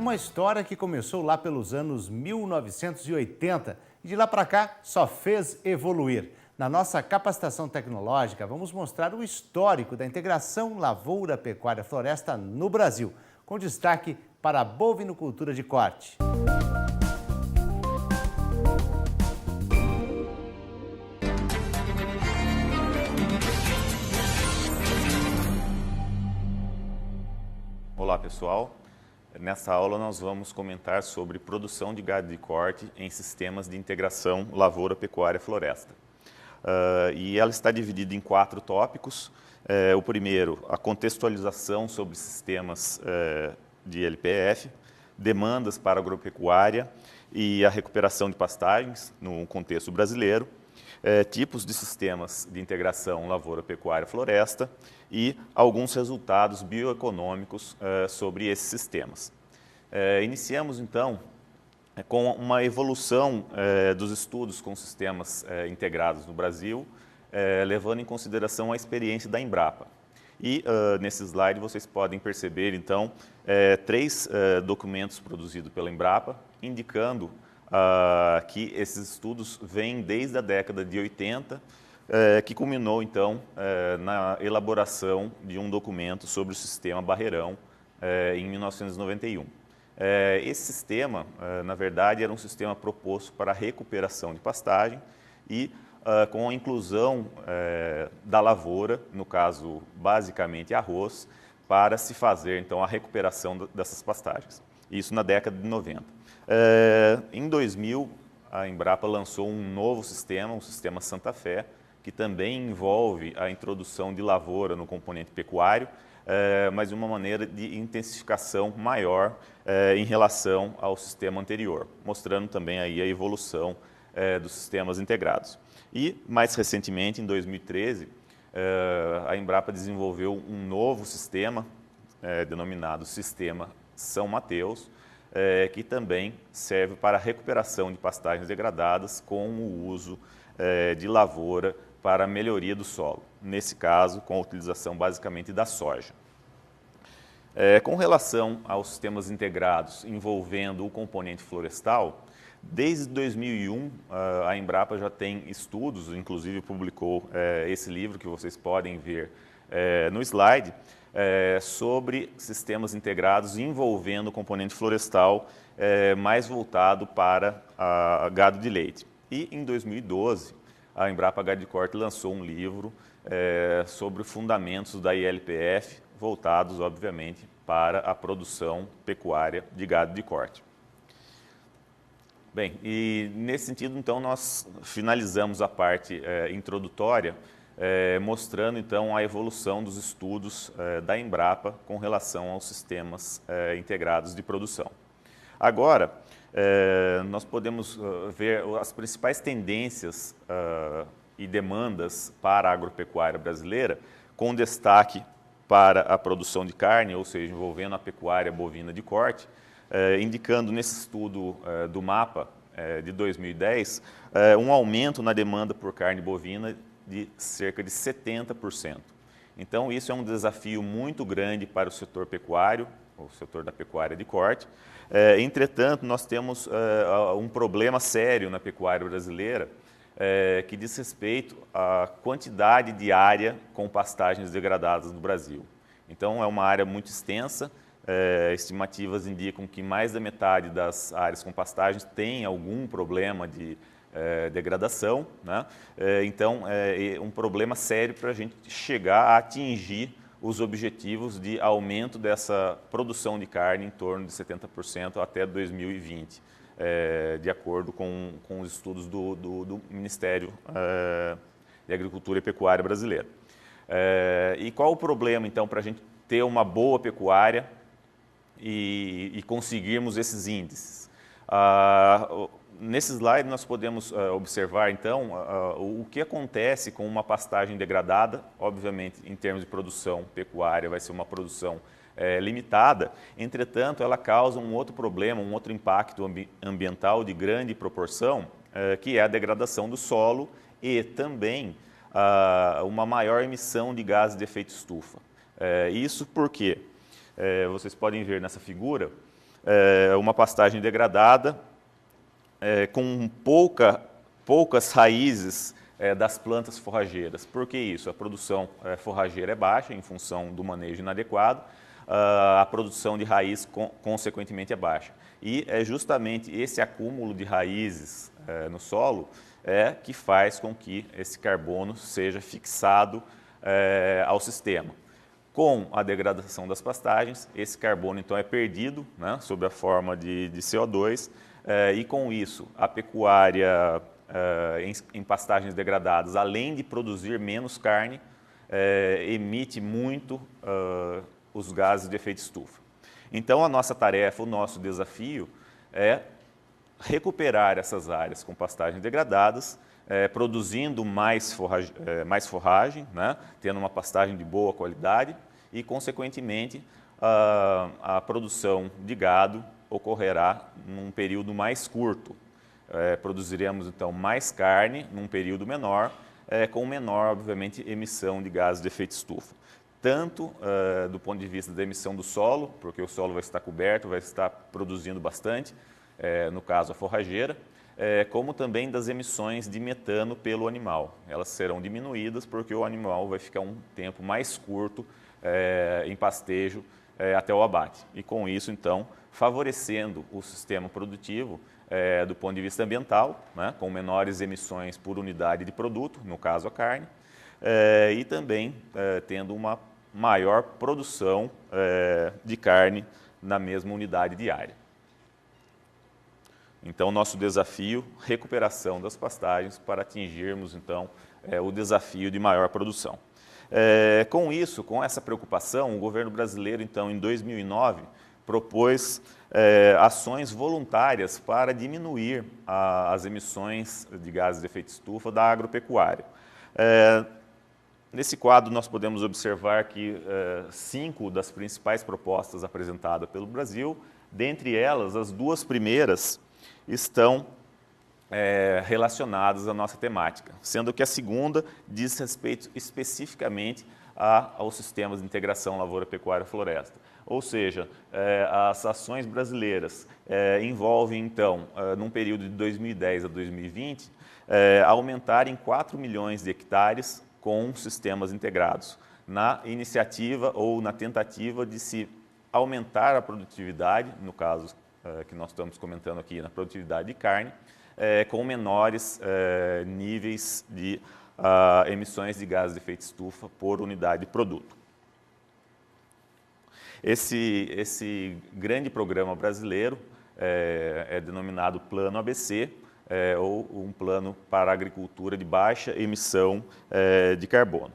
uma história que começou lá pelos anos 1980 e de lá para cá só fez evoluir. Na nossa capacitação tecnológica, vamos mostrar o histórico da integração lavoura, pecuária, floresta no Brasil, com destaque para a bovinocultura de corte. Olá pessoal, nessa aula nós vamos comentar sobre produção de gado de corte em sistemas de integração lavoura, pecuária, floresta. E ela está dividida em 4 tópicos. O primeiro, a contextualização sobre sistemas de LPF, demandas para a agropecuária e a recuperação de pastagens no contexto brasileiro, tipos de sistemas de integração lavoura, pecuária, floresta e alguns resultados bioeconômicos sobre esses sistemas. Iniciamos então com uma evolução dos estudos com sistemas integrados no Brasil, levando em consideração a experiência da Embrapa. E nesse slide vocês podem perceber então 3 documentos produzidos pela Embrapa, indicando que esses estudos vêm desde a década de 80, que culminou então na elaboração de um documento sobre o sistema Barreirão em 1991. Esse sistema, na verdade, era um sistema proposto para a recuperação de pastagem e com a inclusão da lavoura, no caso basicamente arroz, para se fazer então a recuperação dessas pastagens. Isso na década de 90. Em 2000, a Embrapa lançou um novo sistema, o sistema Santa Fé, que também envolve a introdução de lavoura no componente pecuário, mas de uma maneira de intensificação maior em relação ao sistema anterior, mostrando também aí a evolução dos sistemas integrados. E, mais recentemente, em 2013, a Embrapa desenvolveu um novo sistema, denominado Sistema São Mateus, que também serve para a recuperação de pastagens degradadas com o uso de lavoura para a melhoria do solo, nesse caso com a utilização basicamente da soja. Com relação aos sistemas integrados envolvendo o componente florestal, desde 2001 a Embrapa já tem estudos, inclusive publicou esse livro que vocês podem ver no slide, sobre sistemas integrados envolvendo o componente florestal mais voltado para gado de leite. E em 2012, a Embrapa Gado de Corte lançou um livro sobre fundamentos da ILPF, voltados, obviamente, para a produção pecuária de gado de corte. Bem, e nesse sentido, então, nós finalizamos a parte introdutória, mostrando, então, a evolução dos estudos da Embrapa com relação aos sistemas integrados de produção. Agora, nós podemos ver as principais tendências e demandas para a agropecuária brasileira, com destaque para a produção de carne, ou seja, envolvendo a pecuária bovina de corte, indicando nesse estudo do MAPA de 2010 um aumento na demanda por carne bovina de cerca de 70%. Então, isso é um desafio muito grande para o setor pecuário, o setor da pecuária de corte. Entretanto, nós temos um problema sério na pecuária brasileira, que diz respeito à quantidade de área com pastagens degradadas no Brasil. Então, é uma área muito extensa, estimativas indicam que mais da metade das áreas com pastagens tem algum problema de degradação, né? Então, é um problema sério para a gente chegar a atingir os objetivos de aumento dessa produção de carne em torno de 70% até 2020, de acordo com os estudos do Ministério de Agricultura e Pecuária brasileiro. E qual o problema, então, para a gente ter uma boa pecuária e conseguirmos esses índices? Nesse slide nós podemos observar, então, o que acontece com uma pastagem degradada. Obviamente, em termos de produção pecuária, vai ser uma produção limitada, entretanto, ela causa um outro problema, um outro impacto ambiental de grande proporção, que é a degradação do solo e também uma maior emissão de gases de efeito estufa. Isso porque, vocês podem ver nessa figura, uma pastagem degradada, com poucas raízes das plantas forrageiras. Por que isso? A produção forrageira é baixa em função do manejo inadequado, a produção de raiz, consequentemente, é baixa. E é justamente esse acúmulo de raízes no solo que faz com que esse carbono seja fixado ao sistema. Com a degradação das pastagens, esse carbono então é perdido, né, sob a forma de CO2, e com isso a pecuária em pastagens degradadas, além de produzir menos carne, emite muito os gases de efeito estufa. Então a nossa tarefa, o nosso desafio é recuperar essas áreas com pastagens degradadas, produzindo mais forragem, né, tendo uma pastagem de boa qualidade e, consequentemente, a produção de gado ocorrerá num período mais curto. Produziremos, então, mais carne num período menor, com menor, obviamente, emissão de gases de efeito estufa. Tanto do ponto de vista da emissão do solo, porque o solo vai estar coberto, vai estar produzindo bastante, no caso a forrageira, como também das emissões de metano pelo animal. Elas serão diminuídas porque o animal vai ficar um tempo mais curto em pastejo até o abate. E com isso, então, favorecendo o sistema produtivo do ponto de vista ambiental, né, com menores emissões por unidade de produto, no caso a carne, e também tendo uma maior produção de carne na mesma unidade diária. Então, nosso desafio, recuperação das pastagens para atingirmos, então, o desafio de maior produção. Com isso, com essa preocupação, o governo brasileiro, então, em 2009, propôs ações voluntárias para diminuir as emissões de gases de efeito estufa da agropecuária. Nesse quadro, nós podemos observar que 5 das principais propostas apresentadas pelo Brasil, dentre elas, as 2 primeiras estão relacionadas à nossa temática, sendo que a segunda diz respeito especificamente aos sistemas de integração lavoura-pecuária-floresta. Ou seja, as ações brasileiras envolvem, então, num período de 2010 a 2020, aumentar em 4 milhões de hectares com sistemas integrados, na iniciativa ou na tentativa de se aumentar a produtividade, no caso que nós estamos comentando aqui, na produtividade de carne, com menores níveis de emissões de gases de efeito estufa por unidade de produto. Esse grande programa brasileiro é denominado Plano ABC, ou um plano para a agricultura de baixa emissão de carbono.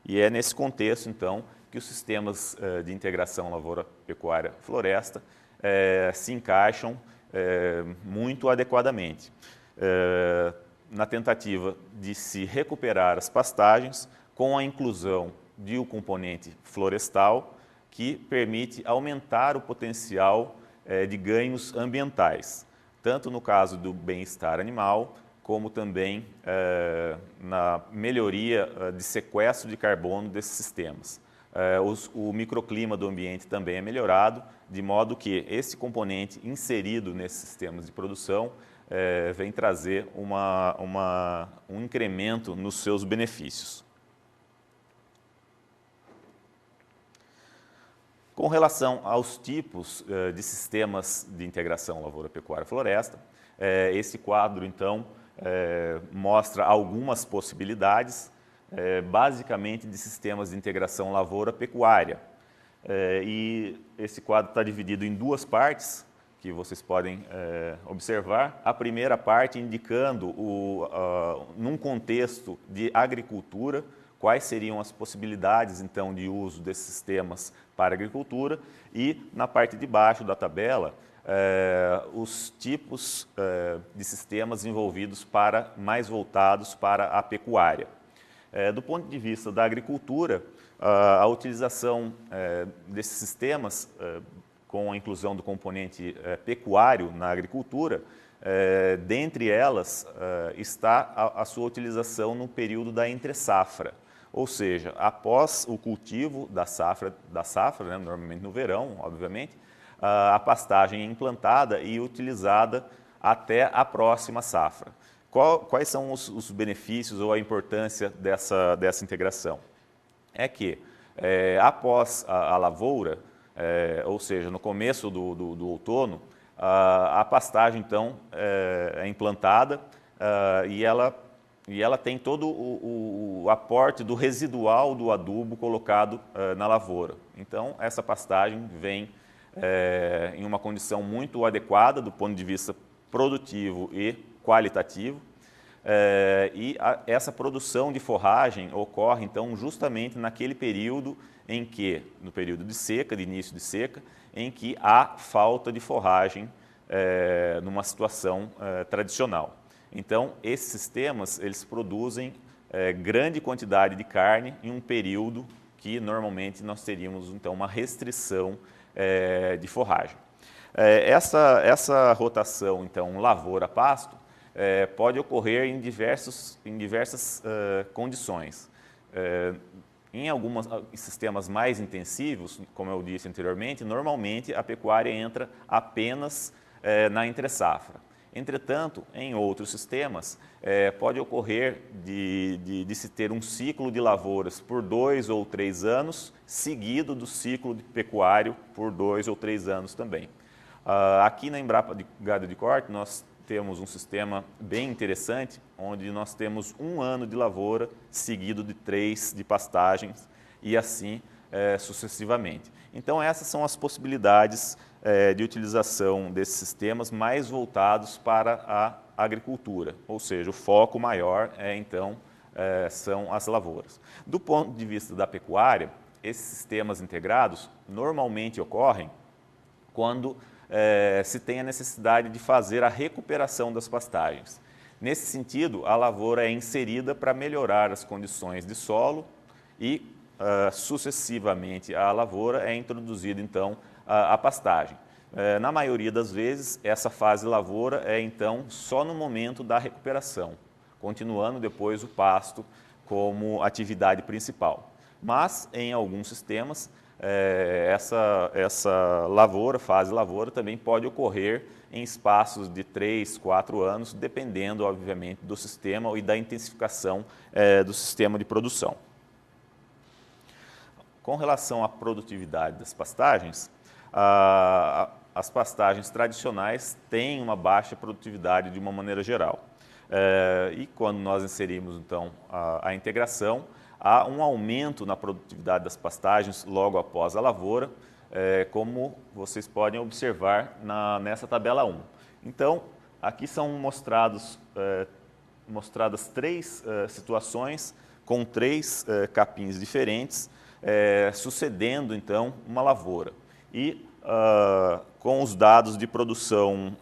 E é nesse contexto, então, que os sistemas de integração lavoura-pecuária-floresta se encaixam muito adequadamente, na tentativa de se recuperar as pastagens com a inclusão de um componente florestal que permite aumentar o potencial de ganhos ambientais, tanto no caso do bem-estar animal, como também na melhoria de sequestro de carbono desses sistemas. O microclima do ambiente também é melhorado, de modo que esse componente inserido nesses sistemas de produção vem trazer um incremento nos seus benefícios. Com relação aos tipos de sistemas de integração lavoura-pecuária-floresta, esse quadro, então, mostra algumas possibilidades, basicamente de sistemas de integração lavoura-pecuária. E esse quadro está dividido em 2 partes, que vocês podem observar. A primeira parte indicando, num contexto de agricultura, quais seriam as possibilidades, então, de uso desses sistemas para a agricultura, e na parte de baixo da tabela, os tipos de sistemas envolvidos mais voltados para a pecuária. Do ponto de vista da agricultura, a utilização desses sistemas, com a inclusão do componente pecuário na agricultura, dentre elas está a sua utilização no período da entre-safra, ou seja, após o cultivo da safra, né, normalmente no verão, obviamente, a pastagem é implantada e utilizada até a próxima safra. Quais são os benefícios ou a importância dessa integração? É que, após a lavoura, ou seja, no começo do outono, a pastagem, então, é implantada e ela tem todo o aporte do residual do adubo colocado na lavoura. Então, essa pastagem vem em uma condição muito adequada do ponto de vista produtivo e qualitativo, essa produção de forragem ocorre, então, justamente naquele período em que, no período de seca, de início de seca, em que há falta de forragem numa situação tradicional. Então, esses sistemas, eles produzem grande quantidade de carne em um período que, normalmente, nós teríamos, então, uma restrição de forragem. Essa rotação, então, lavoura-pasto, pode ocorrer em diversas condições. Em alguns sistemas mais intensivos, como eu disse anteriormente, normalmente a pecuária entra apenas na entre-safra. Entretanto, em outros sistemas, pode ocorrer de se ter um ciclo de lavouras por 2 ou 3 anos, seguido do ciclo de pecuário por 2 ou 3 anos também. Aqui na Embrapa de Gado de Corte, nós temos um sistema bem interessante, onde nós temos 1 ano de lavoura, seguido de 3 de pastagens, e assim sucessivamente. Então, essas são as possibilidades de utilização desses sistemas mais voltados para a agricultura, ou seja, o foco maior então são as lavouras. Do ponto de vista da pecuária, esses sistemas integrados normalmente ocorrem quando se tem a necessidade de fazer a recuperação das pastagens. Nesse sentido, a lavoura é inserida para melhorar as condições de solo e, sucessivamente, a lavoura é introduzida, então, a pastagem. Na maioria das vezes, essa fase lavoura é, então, só no momento da recuperação, continuando depois o pasto como atividade principal. Mas, em alguns sistemas, essa lavoura, fase lavoura, também pode ocorrer em espaços de 3, 4 anos, dependendo, obviamente, do sistema e da intensificação do sistema de produção. Com relação à produtividade das pastagens, as pastagens tradicionais têm uma baixa produtividade de uma maneira geral. E quando nós inserimos, então, a integração, há um aumento na produtividade das pastagens logo após a lavoura, como vocês podem observar nessa tabela 1. Então, aqui são mostradas 3 situações com 3 capins diferentes, sucedendo, então, uma lavoura. E com os dados de produção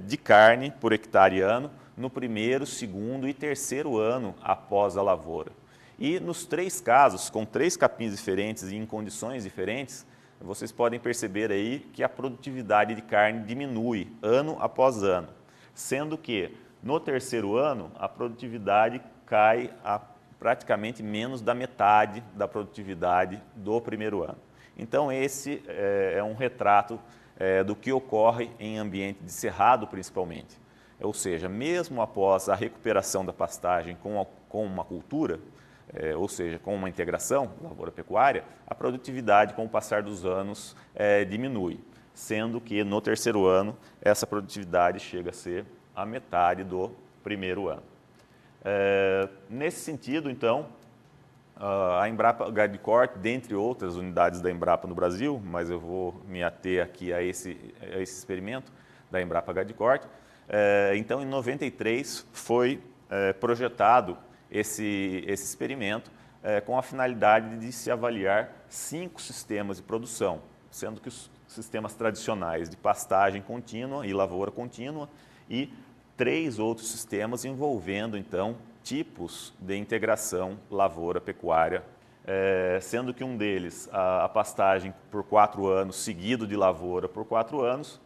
de carne por hectare ano no primeiro, segundo e terceiro ano após a lavoura. E nos 3 casos, com 3 capins diferentes e em condições diferentes, vocês podem perceber aí que a produtividade de carne diminui ano após ano, sendo que no terceiro ano a produtividade cai a praticamente menos da metade da produtividade do primeiro ano. Então esse é um retrato do que ocorre em ambiente de cerrado principalmente. Ou seja, mesmo após a recuperação da pastagem com uma cultura, ou seja, com uma integração lavoura-pecuária, a produtividade, com o passar dos anos, diminui, sendo que no terceiro ano essa produtividade chega a ser a metade do primeiro ano. Nesse sentido, então, a Embrapa Gado de Corte, dentre outras unidades da Embrapa no Brasil, mas eu vou me ater aqui a esse experimento da Embrapa Gado de Corte, então em 93 foi projetado esse experimento com a finalidade de se avaliar 5 sistemas de produção, sendo que os sistemas tradicionais de pastagem contínua e lavoura contínua e 3 outros sistemas envolvendo, então, tipos de integração lavoura-pecuária, sendo que um deles, a pastagem por 4 anos, seguido de lavoura por 4 anos,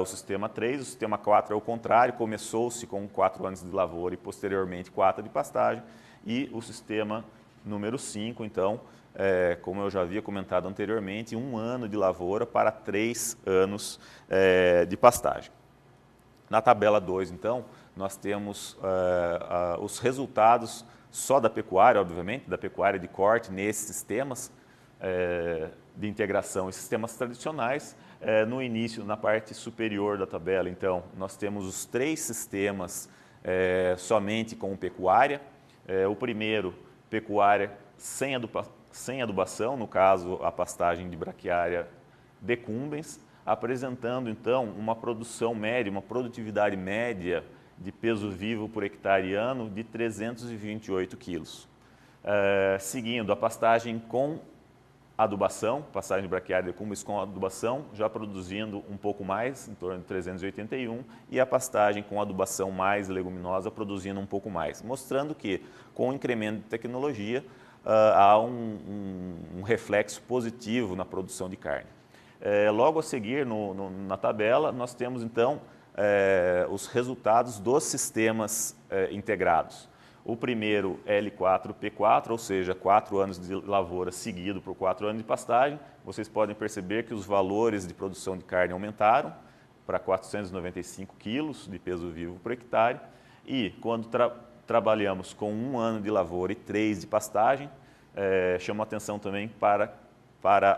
o sistema 3, o sistema 4 é o contrário, começou-se com 4 anos de lavoura e posteriormente 4 de pastagem, e o sistema número 5, então, como eu já havia comentado anteriormente, 1 ano de lavoura para 3 anos de pastagem. Na tabela 2, então, nós temos os resultados só da pecuária, obviamente, da pecuária de corte nesses sistemas de integração e sistemas tradicionais. No início, na parte superior da tabela, então, nós temos os 3 sistemas somente com pecuária. O primeiro, pecuária sem adubação, no caso, a pastagem de braquiária decumbens, apresentando, então, uma produção média, uma produtividade média de peso vivo por hectare ano de 328 quilos. Seguindo, a pastagem com adubação, pastagem de braquiária decumbens com adubação, já produzindo um pouco mais, em torno de 381, e a pastagem com adubação mais leguminosa produzindo um pouco mais, mostrando que, com o incremento de tecnologia, há um reflexo positivo na produção de carne. Logo a seguir, na tabela, nós temos, então, os resultados dos sistemas integrados. O primeiro L4P4, ou seja, 4 anos de lavoura seguido por 4 anos de pastagem. Vocês podem perceber que os valores de produção de carne aumentaram para 495 quilos de peso vivo por hectare. E quando trabalhamos com 1 ano de lavoura e 3 de pastagem, chama a atenção também para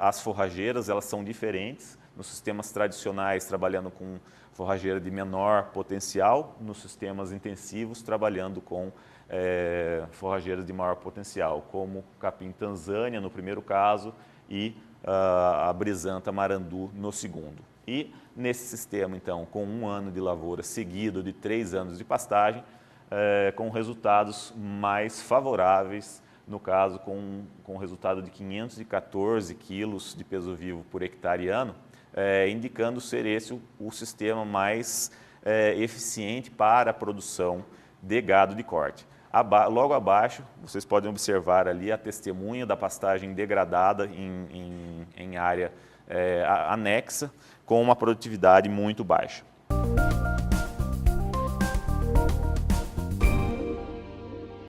as forrageiras, elas são diferentes. Nos sistemas tradicionais, trabalhando com forrageira de menor potencial, nos sistemas intensivos, trabalhando com forrageiras de maior potencial, como capim Tanzânia no primeiro caso e a Brisanta Marandu no segundo. E nesse sistema, então, com 1 ano de lavoura seguido de 3 anos de pastagem, com resultados mais favoráveis, no caso com resultado de 514 quilos de peso vivo por hectare ano, indicando ser esse o sistema mais eficiente para a produção de gado de corte. Logo abaixo, vocês podem observar ali a testemunha da pastagem degradada em área anexa, com uma produtividade muito baixa.